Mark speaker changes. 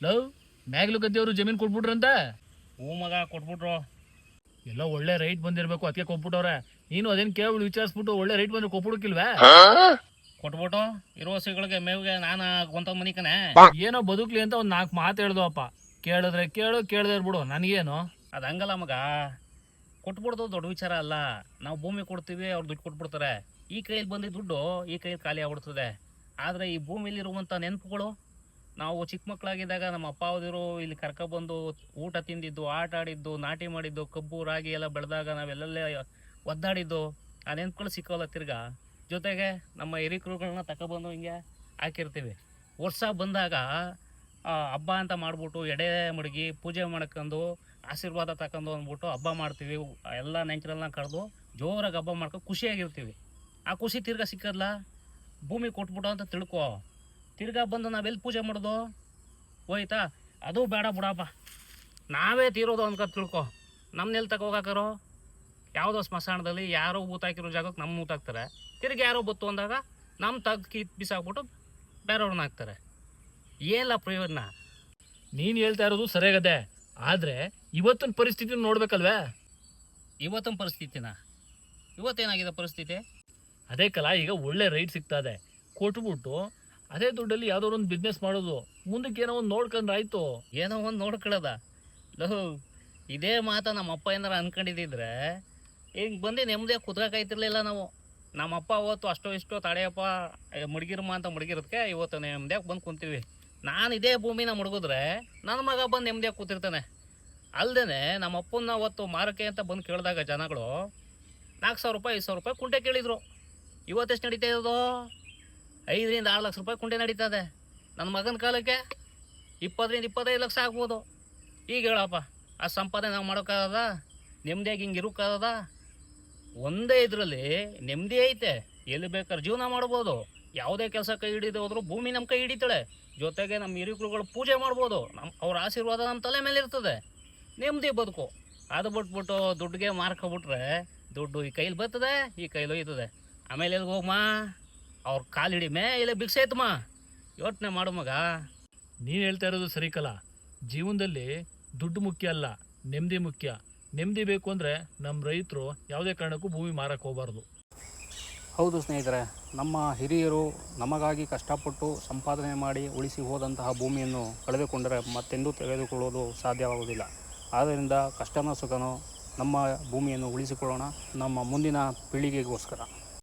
Speaker 1: Love ಮ್ಯಾಗ್ಲು ಗದ್ದೆಯವರು ಜಮೀನು ಕೊಟ್ಬಿಟ್ರಂತ.
Speaker 2: ಹೂ ಮಗ ಕೊಟ್ಬಿಟ್ರು.
Speaker 1: ಎಲ್ಲ ಒಳ್ಳೆ ರೈಟ್ ಬಂದಿರ್ಬೇಕು, ಅದಕ್ಕೆ ಕೊಟ್ಬಿಟ್ಟವ್ರೆ. ನೀನು ಅದೇನು ಕೇಳಿ ವಿಚಾರಿಸ್ಬಿಟ್ಟು ಒಳ್ಳೆ ರೈಟ್ ಬಂದ್ರೆ ಕೊಟ್ಬಿಡಕ್ಕಿಲ್ವಾ?
Speaker 2: ಕೊಟ್ಬಿಟ್ಟು ಇರೋ ಹಸುಗಳಿಗೆ ಮೇವಿಗೆ ನಾನು ಗೊಂತ ಮನಿಕನೆ
Speaker 1: ಏನೋ ಬದುಕ್ಲಿ ಅಂತ ಒಂದ್ 4 ಮಾತು ಹೇಳ್ದವಪ್ಪ. ಕೇಳಿದ್ರೆ ಕೇಳು, ಕೇಳದೆ ಬಿಡು, ನನಗೇನು.
Speaker 2: ಅದು ಹಂಗಲ್ಲ ಮಗ, ಕೊಟ್ಬಿಡ್ದು ದೊಡ್ಡ ವಿಚಾರ ಅಲ್ಲ. ನಾವು ಭೂಮಿ ಕೊಡ್ತೀವಿ, ಅವ್ರು ದುಡ್ಡು ಕೊಟ್ಬಿಡ್ತಾರೆ. ಈ ಕೈಯಲ್ಲಿ ಬಂದಿದ್ದ ದುಡ್ಡು ಈ ಕೈಯಲ್ಲಿ ಖಾಲಿ ಆಗ್ಬಿಡ್ತದೆ. ಆದರೆ ಈ ಭೂಮಿಲಿರುವಂಥ ನೆನಪುಗಳು, ನಾವು ಚಿಕ್ಕ ಮಕ್ಕಳಾಗಿದ್ದಾಗ ನಮ್ಮ ಅಪ್ಪ ಅವದಿರು ಇಲ್ಲಿ ಕರ್ಕೊಬಂದು ಊಟ ತಿಂದಿದ್ದು, ಆಟ ಆಡಿದ್ದು, ನಾಟಿ ಮಾಡಿದ್ದು, ಕಬ್ಬು ರಾಗಿ ಎಲ್ಲ ಬೆಳೆದಾಗ ನಾವೆಲ್ಲೇ ಒದ್ದಾಡಿದ್ದು, ಆ ನೆನಪುಗಳು ಸಿಕ್ಕೋಲ್ಲ ತಿರ್ಗಾ. ಜೊತೆಗೆ ನಮ್ಮ ಹಿರಿಕರುಗಳನ್ನ ತಗೊಬಂದು ಹಿಂಗೆ ಹಾಕಿರ್ತೀವಿ. ವರ್ಷ ಬಂದಾಗ ಹಬ್ಬ ಅಂತ ಮಾಡ್ಬಿಟ್ಟು ಎಡೆ ಮಡಗಿ ಪೂಜೆ ಮಾಡ್ಕೊಂಡು ಆಶೀರ್ವಾದ ತಗೊಂಡು ಅಂದ್ಬಿಟ್ಟು ಹಬ್ಬ ಮಾಡ್ತೀವಿ. ಎಲ್ಲ ನೆಂಚರೆಲ್ಲ ಕರೆದು ಜೋರಾಗಿ ಹಬ್ಬ ಮಾಡ್ಕೊಂಡು ಖುಷಿಯಾಗಿರ್ತೀವಿ. ಆ ಖುಷಿ ತಿರ್ಗಾ ಸಿಕ್ಕದ್ಲ ಭೂಮಿ ಕೊಟ್ಬಿಟ್ಟು ಅಂತ ತಿಳ್ಕೊ. ತಿರ್ಗಾ ಬಂದು ನಾವೆಲ್ಲಿ ಪೂಜೆ ಮಾಡೋದು ಹೋಯ್ತಾ? ಅದು ಬೇಡ ಬಿಡಪ್ಪ, ನಾವೇ ತೀರೋದು ಅನ್ಕೊಂಡು ತಿಳ್ಕೊ. ನಮ್ಮನ್ನೆಲ್ಲಿ ತಗೋಗಾಕರೋ? ಯಾವುದೋ ಸ್ಮಶಾನದಲ್ಲಿ ಯಾರೋ ಊತಾಕಿರೋ ಜಾಗಕ್ಕೆ ನಮ್ಮ ಊತಾಕ್ತಾರೆ. ತಿರ್ಗಿ ಯಾರೋ ಬತ್ತು ಅಂದಾಗ ನಮ್ಮ ಕಿತ್ ಬಿಸಾಕ್ಬಿಟ್ಟು ಬೇರೆಯವ್ರನ್ನ ಹಾಕ್ತಾರೆ. ಏನಿಲ್ಲ ಪ್ರಯೋಜನ.
Speaker 1: ನೀನು ಹೇಳ್ತಾ ಇರೋದು ಸರಿಯಾಗದೆ, ಆದರೆ ಇವತ್ತಿನ ಪರಿಸ್ಥಿತಿ ನೋಡ್ಬೇಕಲ್ವೇ?
Speaker 2: ಇವತ್ತಿನ ಪರಿಸ್ಥಿತಿನ? ಇವತ್ತೇನಾಗಿದೆ ಪರಿಸ್ಥಿತಿ?
Speaker 1: ಅದೇ ಕಲ, ಈಗ ಒಳ್ಳೆ ರೈಟ್ ಸಿಗ್ತಾ ಇದೆ, ಕೊಟ್ಬಿಟ್ಟು ಅದೇ ದುಡ್ಡಲ್ಲಿ ಯಾವ್ದಾದ್ರು ಒಂದು ಬಿಸ್ನೆಸ್ ಮಾಡೋದು. ಮುಂದಕ್ಕೆ ಏನೋ ಒಂದು ನೋಡ್ಕೊಂಡ್ರೆ ಆಯ್ತು.
Speaker 2: ಏನೋ ಒಂದು ನೋಡ್ಕೊಳ್ಳೋದ? ಲಹು, ಇದೇ ಮಾತ ನಮ್ಮ ಅಪ್ಪ ಏನಾರ ಅನ್ಕೊಂಡಿದ್ದಿದ್ರೆ ಹಿಂಗೆ ಬಂದು ನೆಮ್ಮದಿಯಾಗಿ ಕುತ್ಕಾಯ್ತಿರ್ಲಿಲ್ಲ ನಾವು. ನಮ್ಮಪ್ಪ ಅವತ್ತು ಅಷ್ಟೋ ಇಷ್ಟೋ ತಡೆಯಪ್ಪ ಮುಡ್ಗಿರಮ್ಮ ಅಂತ ಮುಡ್ಗಿರೋದಕ್ಕೆ ಇವತ್ತು ನೆಮ್ಮದಿಯಾಗಿ ಬಂದು ಕುಂತೀವಿ. ನಾನು ಇದೇ ಭೂಮಿನ ಮುಡ್ಗಿದ್ರೆ ನನ್ನ ಮಗ ಬಂದು ನೆಮ್ಮದಿಯಾಗಿ ಕೂತಿರ್ತಾನೆ. ಅಲ್ಲದೆ ನಮ್ಮ ಅಪ್ಪನ ಅವತ್ತು ಮಾರಕ್ಕೆ ಅಂತ ಬಂದು ಕೇಳಿದಾಗ ಜನಗಳು 4,000 ರೂಪಾಯಿ 5,000 ರೂಪಾಯಿ ಕುಂಟೆ ಕೇಳಿದರು. ಇವತ್ತೆಷ್ಟು ನಡೀತಾ ಇರೋದು? 5ರಿಂದ 6 ಲಕ್ಷ ರೂಪಾಯಿ ಕುಂಟೆ ನಡೀತದೆ. ನನ್ನ ಮಗನ ಕಾಲಕ್ಕೆ 20ರಿಂದ 25 ಲಕ್ಷ ಆಗ್ಬೋದು. ಈಗ ಹೇಳಪ್ಪ, ಆ ಸಂಪಾದನೆ ನಾವು ಮಾಡೋಕ್ಕಾಗದ? ನೆಮ್ಮದಿಯಾಗಿ ಹಿಂಗೆ ಇರೋಕ್ಕಾಗದ? ಒಂದೇ ಇದರಲ್ಲಿ ನೆಮ್ಮದಿ ಐತೆ, ಎಲ್ಲಿ ಬೇಕಾದ್ರೆ ಜೀವನ ಮಾಡ್ಬೋದು. ಯಾವುದೇ ಕೆಲಸ ಕೈ ಹಿಡಿದು ಹೋದ್ರು ಭೂಮಿ ನಮ್ಮ ಕೈ ಹಿಡಿತಾಳೆ. ಜೊತೆಗೆ ನಮ್ಮ ಹಿರಿಕರುಗಳು ಪೂಜೆ ಮಾಡ್ಬೋದು. ಅವ್ರ ಆಶೀರ್ವಾದ ನಮ್ಮ ತಲೆ ಮೇಲೆ ಇರ್ತದೆ. ನೆಮ್ಮದಿ ಬದುಕು. ಅದು ಬಿಟ್ಬಿಟ್ಟು ದುಡ್ಡಿಗೆ ಮಾರ್ಕೊಬಿಟ್ರೆ ದುಡ್ಡು ಈ ಕೈಲಿ ಬರ್ತದೆ, ಈ ಕೈಲಿ ಹೋಯ್ತದೆ. ಆಮೇಲೆ ಎಲ್ಲಿಗೆ ಹೋಗಮ್ಮ? ಅವ್ರ ಕಾಲು ಹಿಡಿಮೆ ಇಲ್ಲ ಭಿಕ್ಷೆ ಐತಮ್ಮ. ಯೋಚನೆ ಮಾಡು ಮಗ.
Speaker 1: ನೀನು ಹೇಳ್ತಾ ಇರೋದು ಸರಿ ಕಲ. ಜೀವನದಲ್ಲಿ ದುಡ್ಡು ಮುಖ್ಯ ಅಲ್ಲ, ನೆಮ್ಮದಿ ಮುಖ್ಯ. ನೆಮ್ಮದಿ ಬೇಕು ಅಂದರೆ ನಮ್ಮ ರೈತರು ಯಾವುದೇ ಕಾರಣಕ್ಕೂ ಭೂಮಿ ಮಾರಕ್ಕೆ ಹೋಗಬಾರ್ದು.
Speaker 3: ಹೌದು ಸ್ನೇಹಿತರೆ, ನಮ್ಮ ಹಿರಿಯರು ನಮಗಾಗಿ ಕಷ್ಟಪಟ್ಟು ಸಂಪಾದನೆ ಮಾಡಿ ಉಳಿಸಿ ಹೋದಂತಹ ಭೂಮಿಯನ್ನು ಕಳೆದುಕೊಂಡರೆ ಮತ್ತೆಂದೂ ತೆಗೆದುಕೊಳ್ಳೋದು ಸಾಧ್ಯವಾಗುವುದಿಲ್ಲ. ಆದ್ದರಿಂದ ಕಷ್ಟನೋ ಸುಖನೋ ನಮ್ಮ ಭೂಮಿಯನ್ನು ಉಳಿಸಿಕೊಳ್ಳೋಣ, ನಮ್ಮ ಮುಂದಿನ ಪೀಳಿಗೆಗೋಸ್ಕರ.